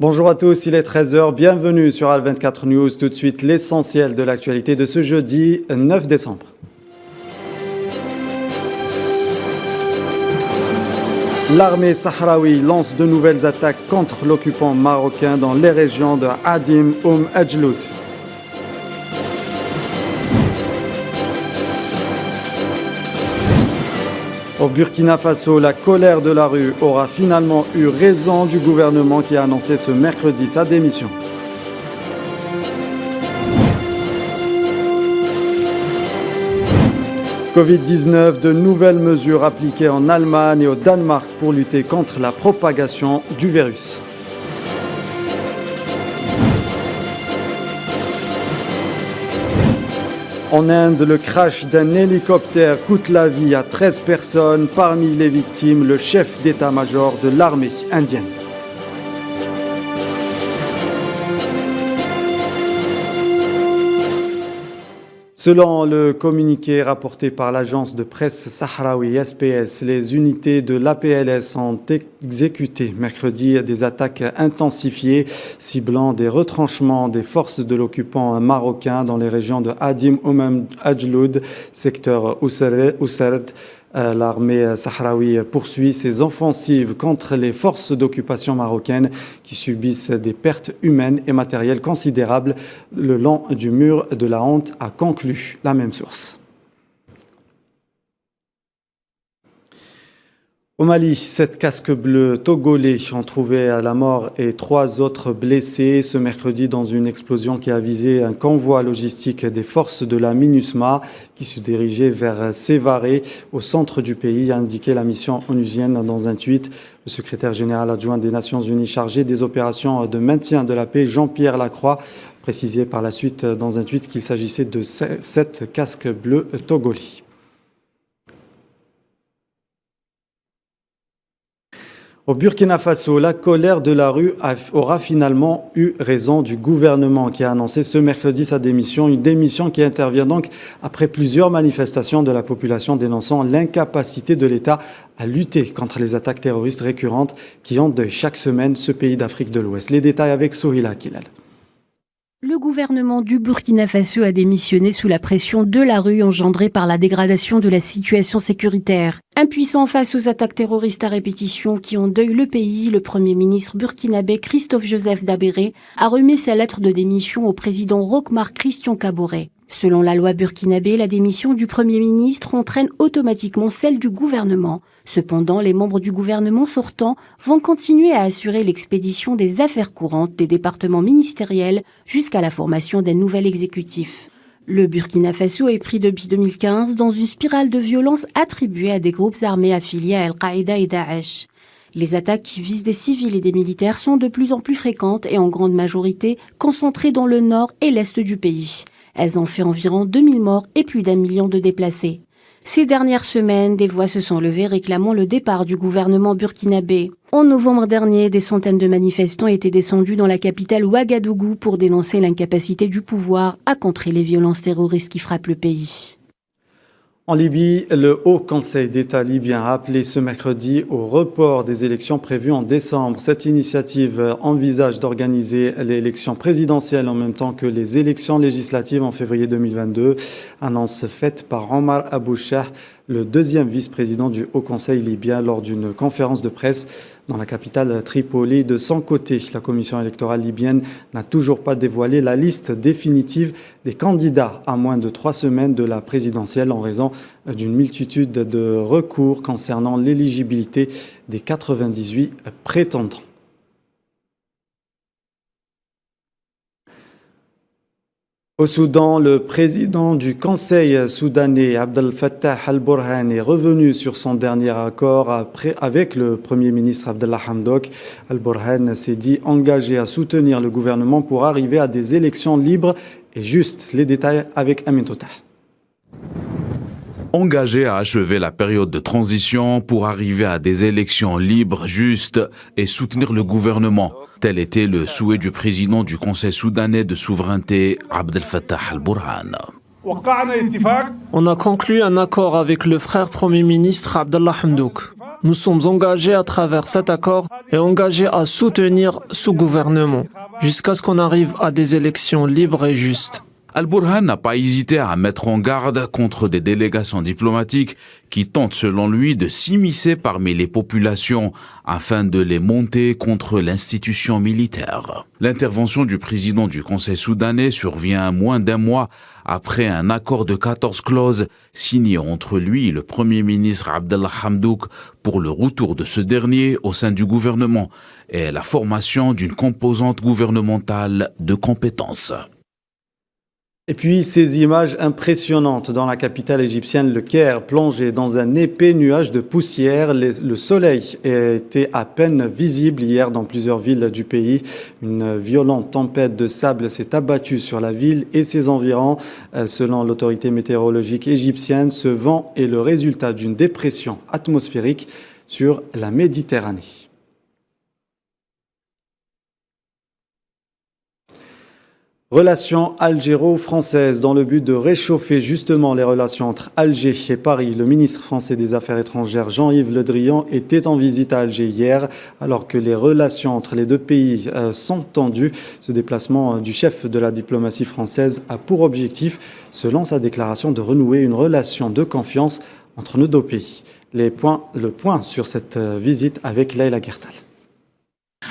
Bonjour à tous, il est 13 h, bienvenue sur Al24 News. Tout de suite, l'essentiel de l'actualité de ce jeudi 9 décembre. L'armée sahraoui lance de nouvelles attaques contre l'occupant marocain dans les régions de Adim Ajloud. Au Burkina Faso, la colère de la rue aura finalement eu raison du gouvernement qui a annoncé ce mercredi sa démission. Covid-19, de nouvelles mesures appliquées en Allemagne et au Danemark pour lutter contre la propagation du virus. En Inde, le crash d'un hélicoptère coûte la vie à 13 personnes. Parmi les victimes, le chef d'état-major de l'armée indienne. Selon le communiqué rapporté par l'agence de presse sahraoui SPS, les unités de l'APLS ont exécuté mercredi des attaques intensifiées ciblant des retranchements des forces de l'occupant marocain dans les régions de Adim Ajloud, secteur Ousserd. L'armée sahraoui poursuit ses offensives contre les forces d'occupation marocaines qui subissent des pertes humaines et matérielles considérables le long du mur de la honte, a conclu la même source. Au Mali, 7 casques bleus togolais ont trouvé la mort et 3 autres blessés ce mercredi dans une explosion qui a visé un convoi logistique des forces de la MINUSMA qui se dirigeait vers Sévaré, au centre du pays, a indiqué la mission onusienne dans un tweet. Le secrétaire général adjoint des Nations Unies chargé des opérations de maintien de la paix, Jean-Pierre Lacroix, précisé par la suite dans un tweet qu'il s'agissait de 7 casques bleus togolais. Au Burkina Faso, la colère de la rue aura finalement eu raison du gouvernement qui a annoncé ce mercredi sa démission. Une démission qui intervient donc après plusieurs manifestations de la population dénonçant l'incapacité de l'État à lutter contre les attaques terroristes récurrentes qui endeuillent chaque semaine ce pays d'Afrique de l'Ouest. Les détails avec Souhila Kilal. Le gouvernement du Burkina Faso a démissionné sous la pression de la rue engendrée par la dégradation de la situation sécuritaire. Impuissant face aux attaques terroristes à répétition qui endeuillent le pays, le Premier ministre burkinabé Christophe Joseph Dabéré a remis sa lettre de démission au président Roch-Marc Christian Kaboré. Selon la loi burkinabé, la démission du Premier ministre entraîne automatiquement celle du gouvernement. Cependant, les membres du gouvernement sortant vont continuer à assurer l'expédition des affaires courantes des départements ministériels jusqu'à la formation d'un nouvel exécutif. Le Burkina Faso est pris depuis 2015 dans une spirale de violence attribuée à des groupes armés affiliés à Al-Qaïda et Daesh. Les attaques qui visent des civils et des militaires sont de plus en plus fréquentes et en grande majorité concentrées dans le nord et l'est du pays. Elles ont fait environ 2000 morts et plus d'1 million de déplacés. Ces dernières semaines, des voix se sont levées réclamant le départ du gouvernement burkinabé. En novembre dernier, des centaines de manifestants étaient descendus dans la capitale Ouagadougou pour dénoncer l'incapacité du pouvoir à contrer les violences terroristes qui frappent le pays. En Libye, le Haut Conseil d'État libyen a appelé ce mercredi au report des élections prévues en décembre. Cette initiative envisage d'organiser les élections présidentielles en même temps que les élections législatives en février 2022. Annonce faite par Omar Abouchah, le deuxième vice-président du Haut Conseil libyen, lors d'une conférence de presse dans la capitale Tripoli. De son côté, la commission électorale libyenne n'a toujours pas dévoilé la liste définitive des candidats à moins de 3 semaines de la présidentielle en raison d'une multitude de recours concernant l'éligibilité des 98 prétendants. Au Soudan, le président du Conseil soudanais, Abdel Fattah al-Burhan, est revenu sur son dernier accord avec le Premier ministre Abdallah Hamdok. Al-Burhan s'est dit engagé à soutenir le gouvernement pour arriver à des élections libres et justes. Les détails avec Amin Toutah. Engagé à achever la période de transition pour arriver à des élections libres, justes et soutenir le gouvernement. Tel était le souhait du président du Conseil soudanais de souveraineté, Abdel Fattah al-Burhan. On a conclu un accord avec le frère Premier ministre Abdallah Hamdok. Nous sommes engagés à travers cet accord et engagés à soutenir ce gouvernement jusqu'à ce qu'on arrive à des élections libres et justes. Al-Burhan n'a pas hésité à mettre en garde contre des délégations diplomatiques qui tentent, selon lui, de s'immiscer parmi les populations afin de les monter contre l'institution militaire. L'intervention du président du Conseil soudanais survient moins d'un mois après un accord de 14 clauses signé entre lui et le Premier ministre Abdallah Hamdouk pour le retour de ce dernier au sein du gouvernement et la formation d'une composante gouvernementale de compétences. Et puis ces images impressionnantes dans la capitale égyptienne, le Caire, plongé dans un épais nuage de poussière. Le soleil était à peine visible hier dans plusieurs villes du pays. Une violente tempête de sable s'est abattue sur la ville et ses environs. Selon l'autorité météorologique égyptienne, ce vent est le résultat d'une dépression atmosphérique sur la Méditerranée. Relations algéro-françaises dans le but de réchauffer justement les relations entre Alger et Paris. Le ministre français des Affaires étrangères Jean-Yves Le Drian était en visite à Alger hier alors que les relations entre les deux pays sont tendues. Ce déplacement du chef de la diplomatie française a pour objectif, selon sa déclaration, de renouer une relation de confiance entre nos deux pays. Le point sur cette visite avec Leïla Gertal.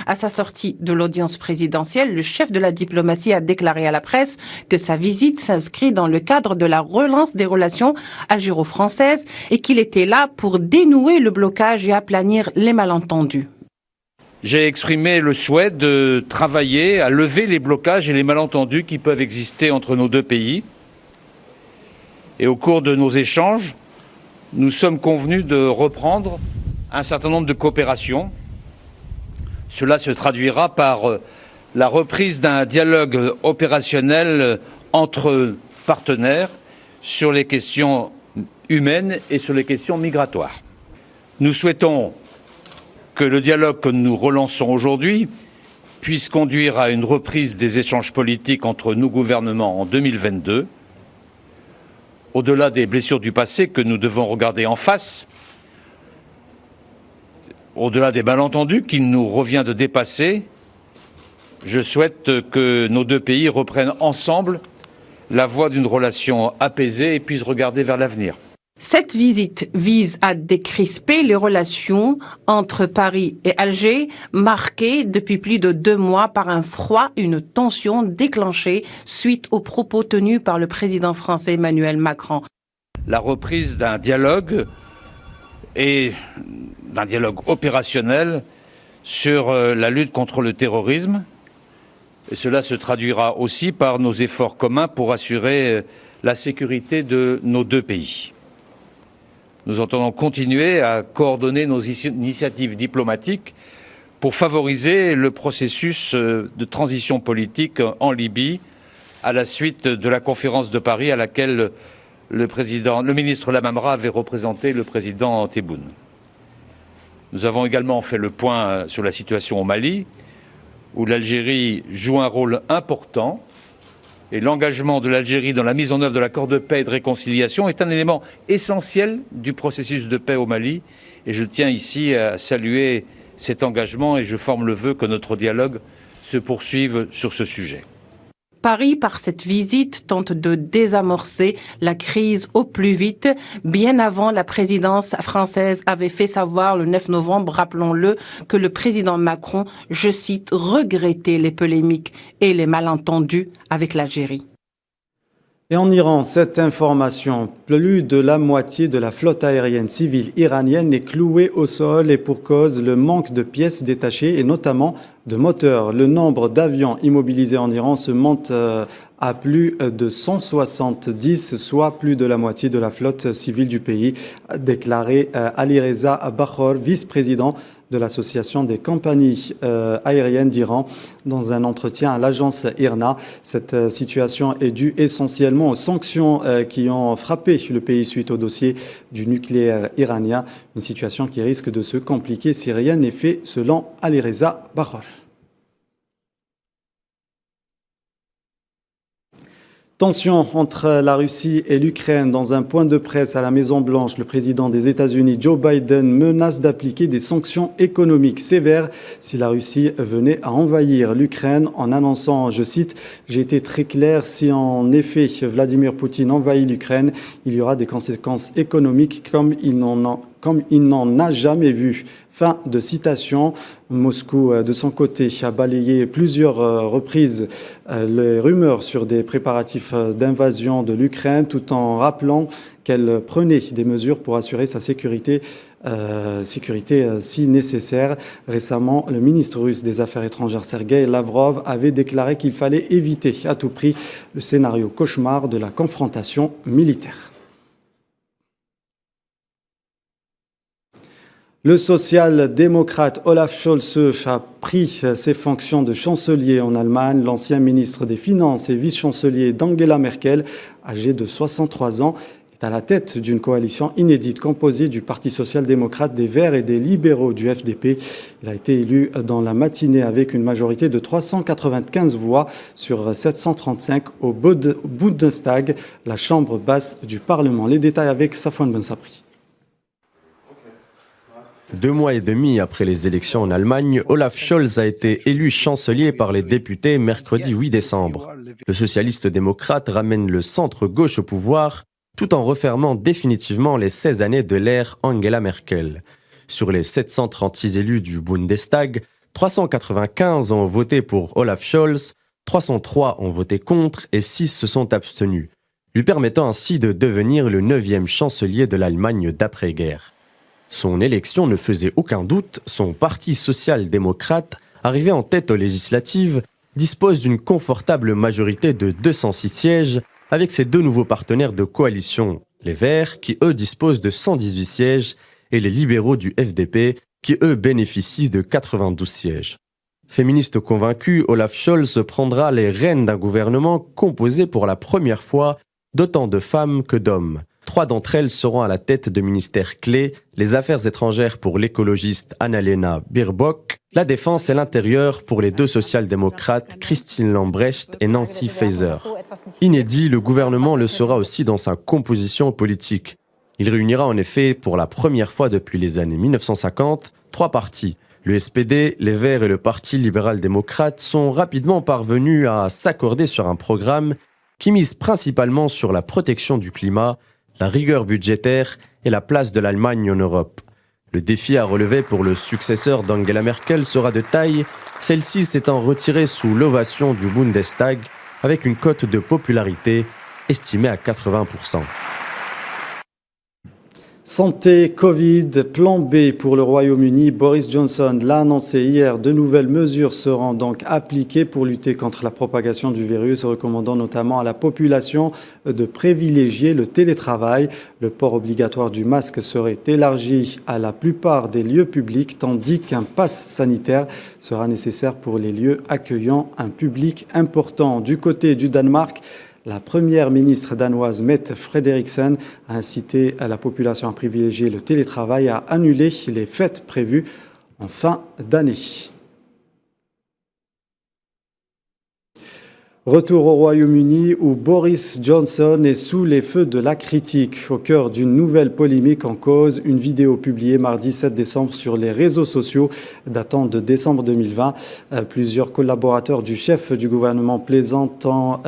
À sa sortie de l'audience présidentielle, le chef de la diplomatie a déclaré à la presse que sa visite s'inscrit dans le cadre de la relance des relations algéro-françaises et qu'il était là pour dénouer le blocage et aplanir les malentendus. J'ai exprimé le souhait de travailler à lever les blocages et les malentendus qui peuvent exister entre nos deux pays. Et au cours de nos échanges, nous sommes convenus de reprendre un certain nombre de coopérations. Cela se traduira par la reprise d'un dialogue opérationnel entre partenaires sur les questions humaines et sur les questions migratoires. Nous souhaitons que le dialogue que nous relançons aujourd'hui puisse conduire à une reprise des échanges politiques entre nos gouvernements en 2022. Au-delà des blessures du passé que nous devons regarder en face, au-delà des malentendus qu'il nous revient de dépasser, je souhaite que nos deux pays reprennent ensemble la voie d'une relation apaisée et puissent regarder vers l'avenir. Cette visite vise à décrisper les relations entre Paris et Alger, marquées depuis plus de 2 mois par un froid, une tension déclenchée suite aux propos tenus par le président français Emmanuel Macron. La reprise d'un dialogue et d'un dialogue opérationnel sur la lutte contre le terrorisme. Et cela se traduira aussi par nos efforts communs pour assurer la sécurité de nos deux pays. Nous entendons continuer à coordonner nos initiatives diplomatiques pour favoriser le processus de transition politique en Libye à la suite de la conférence de Paris à laquelle le ministre Lamamra avait représenté le président Tebboune. Nous avons également fait le point sur la situation au Mali, où l'Algérie joue un rôle important. Et l'engagement de l'Algérie dans la mise en œuvre de l'accord de paix et de réconciliation est un élément essentiel du processus de paix au Mali. Et je tiens ici à saluer cet engagement et je forme le vœu que notre dialogue se poursuive sur ce sujet. Paris, par cette visite, tente de désamorcer la crise au plus vite. Bien avant, la présidence française avait fait savoir le 9 novembre, rappelons-le, que le président Macron, je cite, regrettait les polémiques et les malentendus avec l'Algérie. Et en Iran, cette information, plus de la moitié de la flotte aérienne civile iranienne est clouée au sol et pour cause le manque de pièces détachées et notamment de moteurs. Le nombre d'avions immobilisés en Iran se monte à plus de 170, soit plus de la moitié de la flotte civile du pays, a déclaré Alireza Bakhor, vice-président de l'Association des compagnies aériennes d'Iran, dans un entretien à l'agence IRNA. Cette situation est due essentiellement aux sanctions qui ont frappé le pays suite au dossier du nucléaire iranien, une situation qui risque de se compliquer si rien n'est fait, selon Alireza Bakhor. Tension entre la Russie et l'Ukraine. Dans un point de presse à la Maison-Blanche, le président des États-Unis, Joe Biden, menace d'appliquer des sanctions économiques sévères si la Russie venait à envahir l'Ukraine en annonçant, je cite, « J'ai été très clair, si en effet Vladimir Poutine envahit l'Ukraine, il y aura des conséquences économiques comme il n'en a jamais vu ». Fin de citation. Moscou, de son côté, a balayé plusieurs reprises les rumeurs sur des préparatifs d'invasion de l'Ukraine, tout en rappelant qu'elle prenait des mesures pour assurer sa sécurité si nécessaire. Récemment, le ministre russe des Affaires étrangères Sergueï Lavrov avait déclaré qu'il fallait éviter à tout prix le scénario cauchemar de la confrontation militaire. Le social-démocrate Olaf Scholz a pris ses fonctions de chancelier en Allemagne. L'ancien ministre des Finances et vice-chancelier d'Angela Merkel, âgé de 63 ans, est à la tête d'une coalition inédite composée du Parti social-démocrate, des Verts et des libéraux du FDP. Il a été élu dans la matinée avec une majorité de 395 voix sur 735 au Bundestag, la chambre basse du Parlement. Les détails avec Safwan Ben Sabri. 2 mois et demi après les élections en Allemagne, Olaf Scholz a été élu chancelier par les députés mercredi 8 décembre. Le socialiste démocrate ramène le centre-gauche au pouvoir, tout en refermant définitivement les 16 années de l'ère Angela Merkel. Sur les 736 élus du Bundestag, 395 ont voté pour Olaf Scholz, 303 ont voté contre et 6 se sont abstenus, lui permettant ainsi de devenir le 9e chancelier de l'Allemagne d'après-guerre. Son élection ne faisait aucun doute, son parti social-démocrate, arrivé en tête aux législatives, dispose d'une confortable majorité de 206 sièges avec ses 2 nouveaux partenaires de coalition, les Verts, qui eux disposent de 118 sièges, et les libéraux du FDP, qui eux bénéficient de 92 sièges. Féministe convaincu, Olaf Scholz prendra les rênes d'un gouvernement composé pour la première fois d'autant de femmes que d'hommes. 3 d'entre elles seront à la tête de ministères clés, les affaires étrangères pour l'écologiste Annalena Baerbock, la défense et l'intérieur pour les 2 social-démocrates Christine Lambrecht et Nancy Faeser. Inédit, le gouvernement le sera aussi dans sa composition politique. Il réunira en effet pour la première fois depuis les années 1950 3 partis. Le SPD, les Verts et le Parti libéral-démocrate sont rapidement parvenus à s'accorder sur un programme qui mise principalement sur la protection du climat, la rigueur budgétaire et la place de l'Allemagne en Europe. Le défi à relever pour le successeur d'Angela Merkel sera de taille, celle-ci s'étant retirée sous l'ovation du Bundestag avec une cote de popularité estimée à 80%. Santé, Covid, plan B pour le Royaume-Uni. Boris Johnson l'a annoncé hier. De nouvelles mesures seront donc appliquées pour lutter contre la propagation du virus, recommandant notamment à la population de privilégier le télétravail. Le port obligatoire du masque serait élargi à la plupart des lieux publics, tandis qu'un pass sanitaire sera nécessaire pour les lieux accueillant un public important. Du côté du Danemark, la première ministre danoise Mette Frederiksen a incité la population à privilégier le télétravail et à annuler les fêtes prévues en fin d'année. Retour au Royaume-Uni où Boris Johnson est sous les feux de la critique. Au cœur d'une nouvelle polémique en cause, une vidéo publiée mardi 7 décembre sur les réseaux sociaux datant de décembre 2020. Plusieurs collaborateurs du chef du gouvernement plaisantant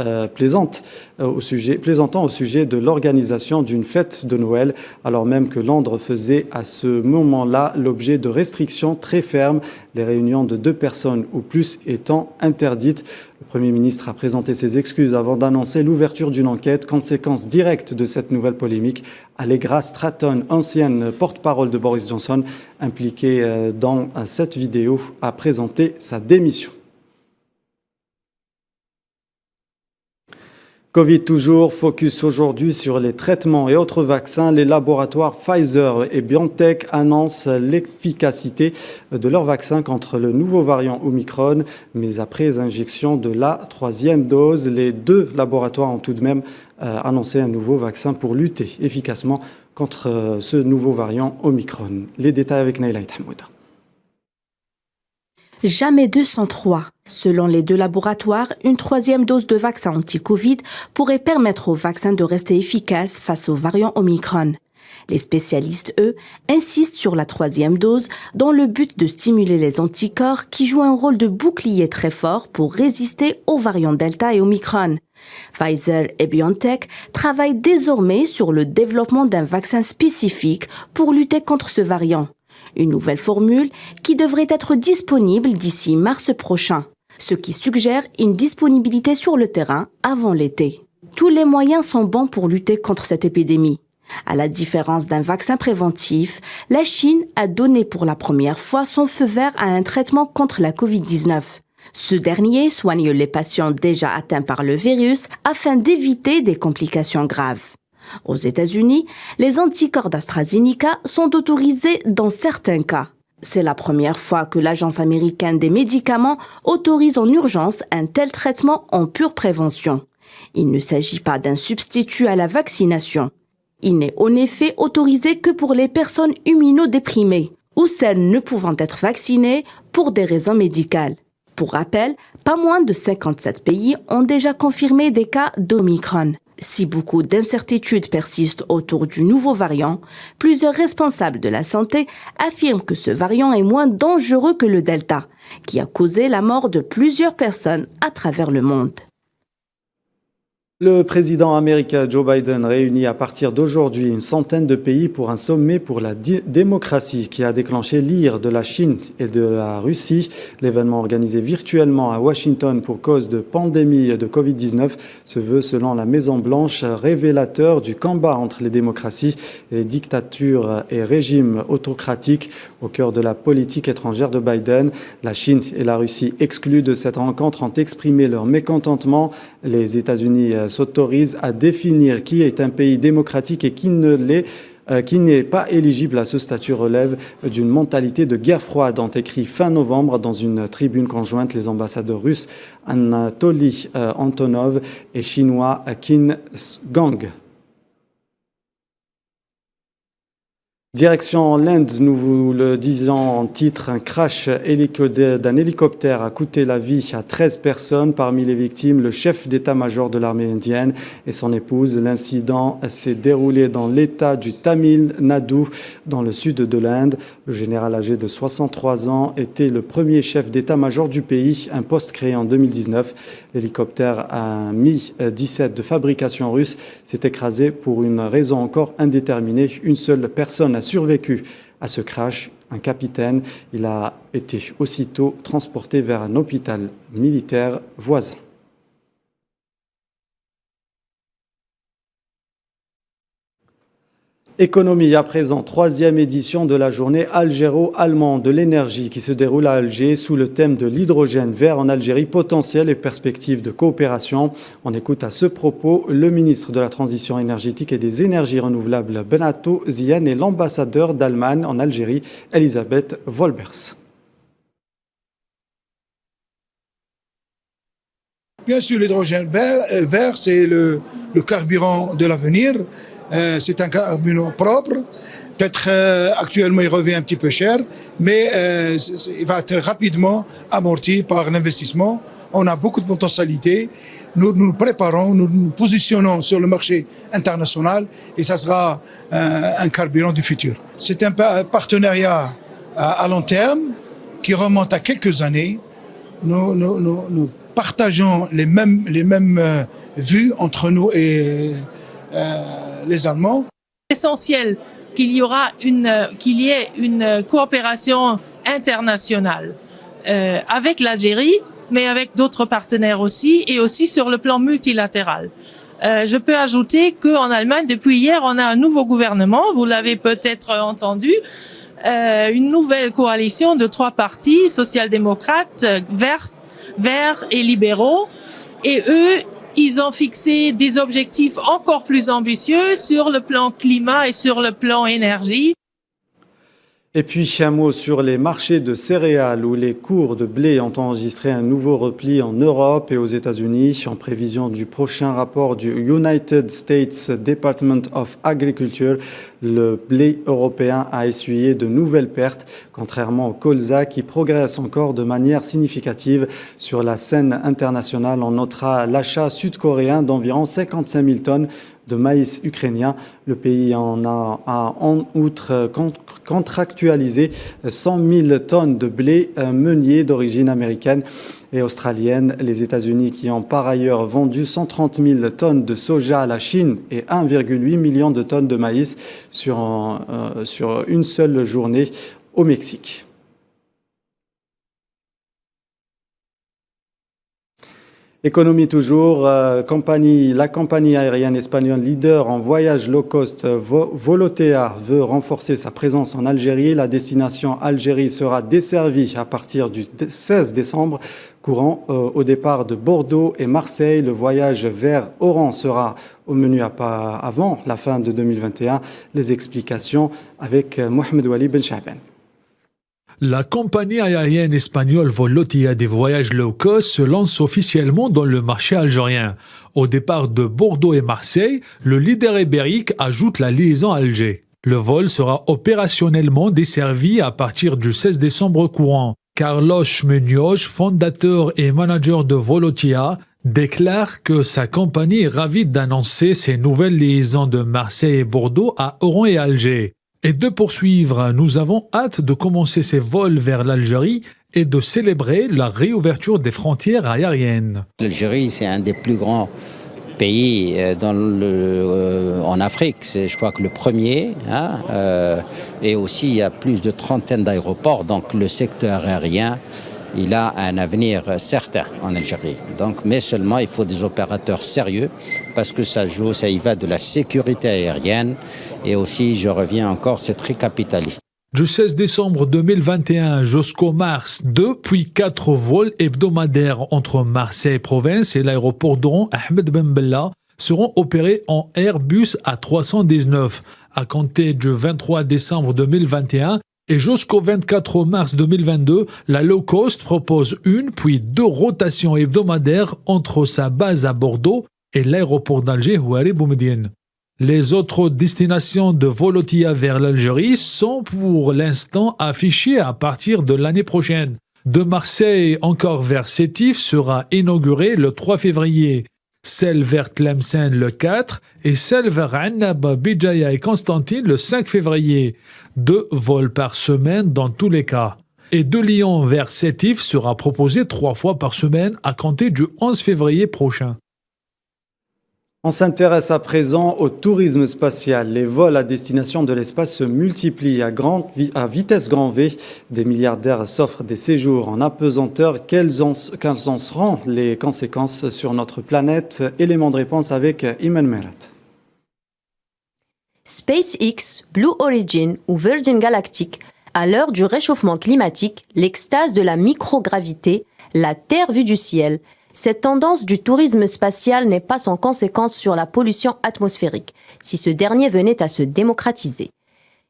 au sujet de l'organisation d'une fête de Noël, alors même que Londres faisait à ce moment-là l'objet de restrictions très fermes, les réunions de 2 personnes ou plus étant interdites. Le Premier ministre a présenté ses excuses avant d'annoncer l'ouverture d'une enquête. Conséquence directe de cette nouvelle polémique, Allegra Stratton, ancienne porte-parole de Boris Johnson, impliquée dans cette vidéo, a présenté sa démission. Covid toujours, focus aujourd'hui sur les traitements et autres vaccins. Les laboratoires Pfizer et BioNTech annoncent l'efficacité de leur vaccin contre le nouveau variant Omicron. Mais après injection de la 3e dose, les 2 laboratoires ont tout de même annoncé un nouveau vaccin pour lutter efficacement contre ce nouveau variant Omicron. Les détails avec Naïla Ithamouda. Jamais 203. Selon les deux laboratoires, une troisième dose de vaccin anti-Covid pourrait permettre au vaccin de rester efficace face au variant Omicron. Les spécialistes, eux, insistent sur la troisième dose dans le but de stimuler les anticorps qui jouent un rôle de bouclier très fort pour résister aux variants Delta et Omicron. Pfizer et BioNTech travaillent désormais sur le développement d'un vaccin spécifique pour lutter contre ce variant. Une nouvelle formule qui devrait être disponible d'ici mars prochain, ce qui suggère une disponibilité sur le terrain avant l'été. Tous les moyens sont bons pour lutter contre cette épidémie. À la différence d'un vaccin préventif, la Chine a donné pour la première fois son feu vert à un traitement contre la Covid-19. Ce dernier soigne les patients déjà atteints par le virus afin d'éviter des complications graves. Aux États-Unis, les anticorps d'AstraZeneca sont autorisés dans certains cas. C'est la première fois que l'Agence américaine des médicaments autorise en urgence un tel traitement en pure prévention. Il ne s'agit pas d'un substitut à la vaccination. Il n'est en effet autorisé que pour les personnes immunodéprimées ou celles ne pouvant être vaccinées pour des raisons médicales. Pour rappel, pas moins de 57 pays ont déjà confirmé des cas d'Omicron. Si beaucoup d'incertitudes persistent autour du nouveau variant, plusieurs responsables de la santé affirment que ce variant est moins dangereux que le Delta, qui a causé la mort de plusieurs personnes à travers le monde. Le président américain Joe Biden réunit à partir d'aujourd'hui une centaine de pays pour un sommet pour la démocratie qui a déclenché l'ire de la Chine et de la Russie. L'événement organisé virtuellement à Washington pour cause de pandémie de Covid-19 se veut, selon la Maison-Blanche, révélateur du combat entre les démocraties et les dictatures et régimes autocratiques au cœur de la politique étrangère de Biden. La Chine et la Russie, exclues de cette rencontre, ont exprimé leur mécontentement. Les États-Unis s'autorise à définir qui est un pays démocratique et qui n'est pas éligible à ce statut relève d'une mentalité de guerre froide, ont écrit fin novembre dans une tribune conjointe les ambassadeurs russes Anatoly Antonov et chinois Qin Gang. Direction l'Inde, nous vous le disons en titre, un crash d'un hélicoptère a coûté la vie à 13 personnes. Parmi les victimes, le chef d'état-major de l'armée indienne et son épouse. L'incident s'est déroulé dans l'état du Tamil Nadu, dans le sud de l'Inde. Le général âgé de 63 ans était le premier chef d'état-major du pays, un poste créé en 2019. L'hélicoptère, un Mi-17 de fabrication russe, s'est écrasé pour une raison encore indéterminée. Une seule personne a survécu à ce crash, un capitaine. Il a été aussitôt transporté vers un hôpital militaire voisin. Économie à présent, troisième édition de la journée algéro-allemande de l'énergie qui se déroule à Alger sous le thème de l'hydrogène vert en Algérie, potentiel et perspectives de coopération. On écoute à ce propos le ministre de la Transition énergétique et des énergies renouvelables Benato Zian et l'ambassadeur d'Allemagne en Algérie, Elisabeth Wolbers. Bien sûr, l'hydrogène vert, c'est le carburant de l'avenir. C'est un carburant propre. Peut-être actuellement il revient un petit peu cher, mais il va être rapidement amorti par l'investissement. On a beaucoup de potentialités. Nous nous préparons, nous nous positionnons sur le marché international et ça sera un carburant du futur. C'est un partenariat à long terme qui remonte à quelques années. Nous partageons les mêmes vues entre nous et les Allemands. Essentiel qu'il y ait une coopération internationale avec l'Algérie, mais avec d'autres partenaires aussi, et aussi sur le plan multilatéral. Je peux ajouter qu'en Allemagne, depuis hier, on a un nouveau gouvernement, vous l'avez peut-être entendu, une nouvelle coalition de 3 partis, social-démocrates, verts et libéraux, et eux, ils ont fixé des objectifs encore plus ambitieux sur le plan climat et sur le plan énergie. Et puis un mot sur les marchés de céréales où les cours de blé ont enregistré un nouveau repli en Europe et aux États-Unis en prévision du prochain rapport du United States Department of Agriculture. Le blé européen a essuyé de nouvelles pertes, contrairement au colza qui progresse encore de manière significative sur la scène internationale. On notera l'achat sud-coréen d'environ 55 000 tonnes de maïs ukrainien. Le pays en a en outre contractualisé 100 000 tonnes de blé meunier d'origine américaine et australienne. Les États-Unis qui ont par ailleurs vendu 130 000 tonnes de soja à la Chine et 1,8 million de tonnes de maïs sur une seule journée au Mexique. Économie toujours, la compagnie aérienne espagnole leader en voyage low cost Volotea veut renforcer sa présence en Algérie. La destination Algérie sera desservie à partir du 16 décembre courant au départ de Bordeaux et Marseille. Le voyage vers Oran sera au menu avant la fin de 2021. Les explications avec Mohamed Wali Ben Chaben. La compagnie aérienne espagnole Volotea des voyages low cost se lance officiellement dans le marché algérien. Au départ de Bordeaux et Marseille, le leader ibérique ajoute la liaison à Alger. Le vol sera opérationnellement desservi à partir du 16 décembre courant. Carlos Muñoz, fondateur et manager de Volotea, déclare que sa compagnie est ravie d'annoncer ces nouvelles liaisons de Marseille et Bordeaux à Oran et Alger. Et de poursuivre, nous avons hâte de commencer ces vols vers l'Algérie et de célébrer la réouverture des frontières aériennes. L'Algérie, c'est un des plus grands pays en Afrique. C'est, je crois, que le premier. Et aussi, il y a plus de 30 d'aéroports. Donc, le secteur aérien, il a un avenir certain en Algérie. Donc, mais seulement, il faut des opérateurs sérieux parce que ça y va de la sécurité aérienne. Et aussi, je reviens encore, c'est très capitaliste. Du 16 décembre 2021 jusqu'au mars, 2 puis 4 vols hebdomadaires entre Marseille Province et l'aéroport d'Oran Ahmed Ben Bella seront opérés en Airbus A319 à compter du 23 décembre 2021 et jusqu'au 24 mars 2022. La low cost propose 1 puis 2 rotations hebdomadaires entre sa base à Bordeaux et l'aéroport d'Alger Houari Boumediene. Les autres destinations de Volotea vers l'Algérie sont pour l'instant affichées à partir de l'année prochaine. De Marseille encore vers Sétif sera inaugurée le 3 février, celle vers Tlemcen le 4 et celle vers Annaba, Béjaïa et Constantine le 5 février. 2 vols par semaine dans tous les cas. Et de Lyon vers Sétif sera proposé 3 fois par semaine à compter du 11 février prochain. On s'intéresse à présent au tourisme spatial. Les vols à destination de l'espace se multiplient à vitesse grand V. Des milliardaires s'offrent des séjours en apesanteur. Quelles en seront les conséquences sur notre planète? Élément de réponse avec Iman Merat. SpaceX, Blue Origin ou Virgin Galactic, à l'heure du réchauffement climatique, l'extase de la microgravité, la Terre vue du ciel, cette tendance du tourisme spatial n'est pas sans conséquence sur la pollution atmosphérique, si ce dernier venait à se démocratiser.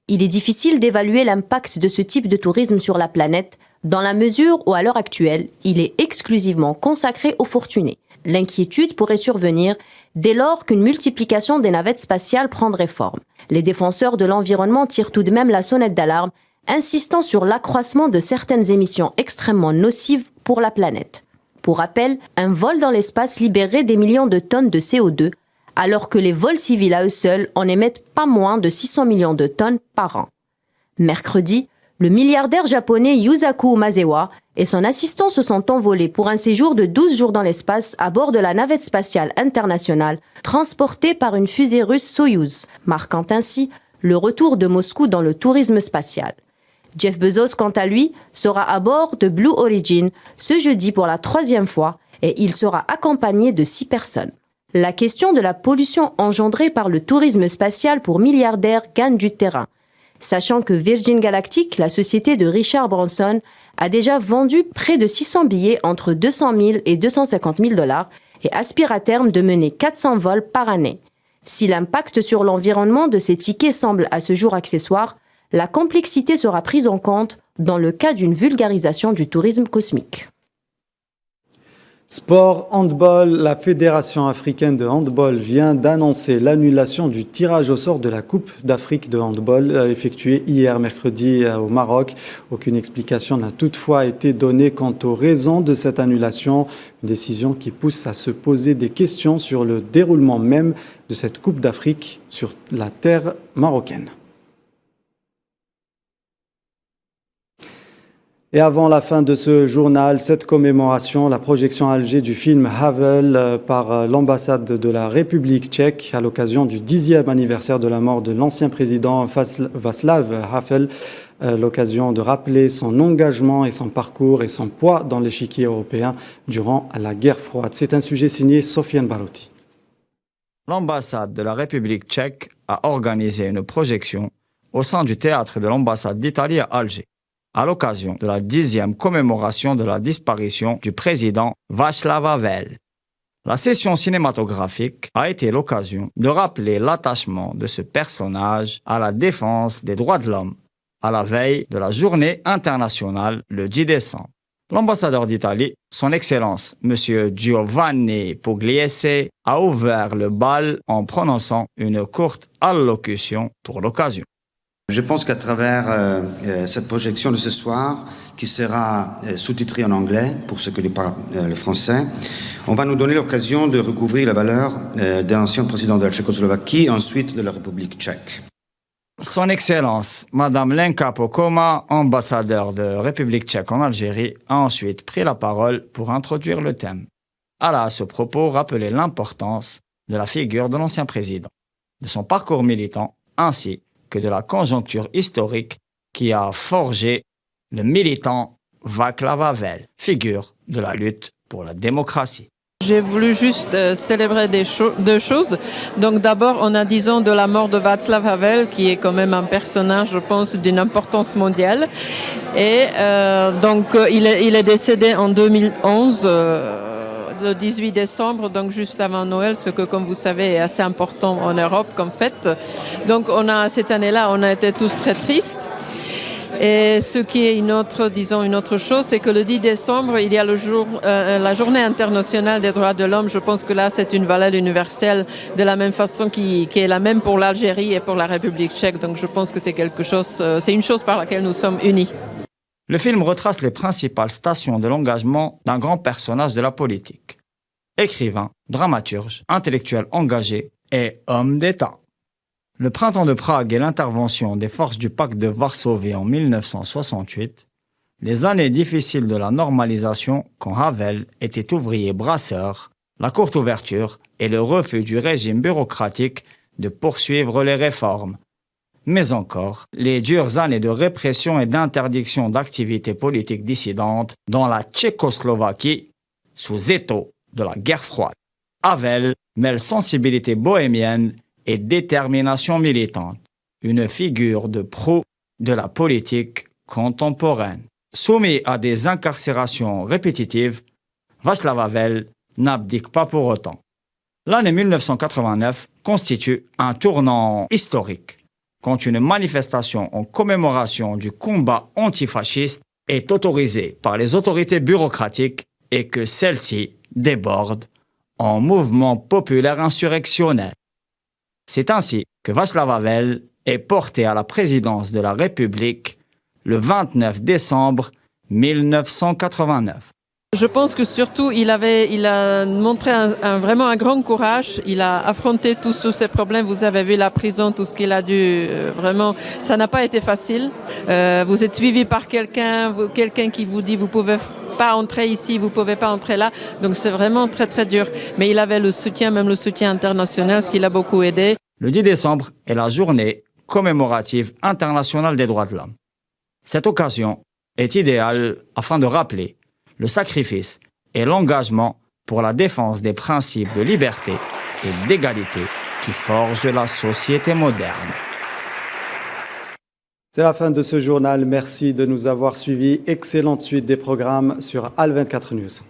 Il est difficile d'évaluer l'impact de ce type de tourisme sur la planète, dans la mesure où, à l'heure actuelle, il est exclusivement consacré aux fortunés. L'inquiétude pourrait survenir dès lors qu'une multiplication des navettes spatiales prendrait forme. Les défenseurs de l'environnement tirent tout de même la sonnette d'alarme, insistant sur l'accroissement de certaines émissions extrêmement nocives pour la planète. Pour rappel, un vol dans l'espace libérerait des millions de tonnes de CO2, alors que les vols civils à eux seuls en émettent pas moins de 600 millions de tonnes par an. Mercredi, le milliardaire japonais Yusaku Maezawa et son assistant se sont envolés pour un séjour de 12 jours dans l'espace à bord de la navette spatiale internationale transportée par une fusée russe Soyouz, marquant ainsi le retour de Moscou dans le tourisme spatial. Jeff Bezos, quant à lui, sera à bord de Blue Origin ce jeudi pour la 3e fois et il sera accompagné de 6 personnes. La question de la pollution engendrée par le tourisme spatial pour milliardaires gagne du terrain, sachant que Virgin Galactic, la société de Richard Branson, a déjà vendu près de 600 billets entre 200 000 et 250 000 $ et aspire à terme de mener 400 vols par année. Si l'impact sur l'environnement de ces tickets semble à ce jour accessoire, La complexité sera prise en compte dans le cas d'une vulgarisation du tourisme cosmique. Sport, handball, la Fédération africaine de handball vient d'annoncer l'annulation du tirage au sort de la Coupe d'Afrique de handball effectuée hier mercredi au Maroc. Aucune explication n'a toutefois été donnée quant aux raisons de cette annulation. Une décision qui pousse à se poser des questions sur le déroulement même de cette Coupe d'Afrique sur la terre marocaine. Et avant la fin de ce journal, cette commémoration, la projection à Alger du film Havel par l'ambassade de la République tchèque à l'occasion du 10e anniversaire de la mort de l'ancien président Václav Havel, l'occasion de rappeler son engagement et son parcours et son poids dans l'échiquier européen durant la guerre froide. C'est un sujet signé Sofiane Barouti. L'ambassade de la République tchèque a organisé une projection au sein du théâtre de l'ambassade d'Italie à Alger, à l'occasion de la 10e commémoration de la disparition du président Václav Havel. La session cinématographique a été l'occasion de rappeler l'attachement de ce personnage à la défense des droits de l'homme, à la veille de la journée internationale le 10 décembre. L'ambassadeur d'Italie, son Excellence, M. Giovanni Pugliese, a ouvert le bal en prononçant une courte allocution pour l'occasion. Je pense qu'à travers cette projection de ce soir, qui sera sous-titrée en anglais, pour ceux qui parlent le français, on va nous donner l'occasion de recouvrir la valeur d'un ancien président de la Tchécoslovaquie et ensuite de la République tchèque. Son Excellence, Madame Lenka Pokoma, ambassadeur de République tchèque en Algérie, a ensuite pris la parole pour introduire le thème. Elle a à ce propos rappelé l'importance de la figure de l'ancien président, de son parcours militant, ainsi que de la conjoncture historique qui a forgé le militant Václav Havel, figure de la lutte pour la démocratie. J'ai voulu juste célébrer deux choses. Donc d'abord, on a 10 ans de la mort de Václav Havel, qui est quand même un personnage, je pense, d'une importance mondiale. Et il est décédé en 2011. Le 18 décembre, donc juste avant Noël, ce que, comme vous savez, est assez important en Europe comme fête. Donc cette année-là, on a été tous très tristes. Et ce qui est une autre chose, c'est que le 10 décembre, il y a la journée internationale des droits de l'homme. Je pense que là, c'est une valeur universelle de la même façon qui est la même pour l'Algérie et pour la République tchèque. Donc je pense que c'est une chose par laquelle nous sommes unis. Le film retrace les principales stations de l'engagement d'un grand personnage de la politique. Écrivain, dramaturge, intellectuel engagé et homme d'État. Le printemps de Prague et l'intervention des forces du pacte de Varsovie en 1968, les années difficiles de la normalisation quand Havel était ouvrier brasseur, la courte ouverture et le refus du régime bureaucratique de poursuivre les réformes, mais encore les dures années de répression et d'interdiction d'activités politiques dissidentes dans la Tchécoslovaquie sous étau de la guerre froide. Havel mêle sensibilité bohémienne et détermination militante, une figure de proue de la politique contemporaine. Soumis à des incarcérations répétitives, Václav Havel n'abdique pas pour autant. L'année 1989 constitue un tournant historique quand une manifestation en commémoration du combat antifasciste est autorisée par les autorités bureaucratiques et que celle-ci déborde en mouvement populaire insurrectionnel. C'est ainsi que Václav Havel est porté à la présidence de la République le 29 décembre 1989. Je pense que surtout, il a montré vraiment un grand courage. Il a affronté tous ces problèmes. Vous avez vu la prison, tout ce qu'il a dû. Vraiment, ça n'a pas été facile. Vous êtes suivi par quelqu'un qui vous dit vous pouvez pas entrer ici, vous pouvez pas entrer là. Donc c'est vraiment très très dur. Mais il avait le soutien, même le soutien international, ce qui l'a beaucoup aidé. Le 10 décembre est la journée commémorative internationale des droits de l'homme. Cette occasion est idéale afin de rappeler le sacrifice et l'engagement pour la défense des principes de liberté et d'égalité qui forgent la société moderne. C'est la fin de ce journal. Merci de nous avoir suivis. Excellente suite des programmes sur Al 24 News.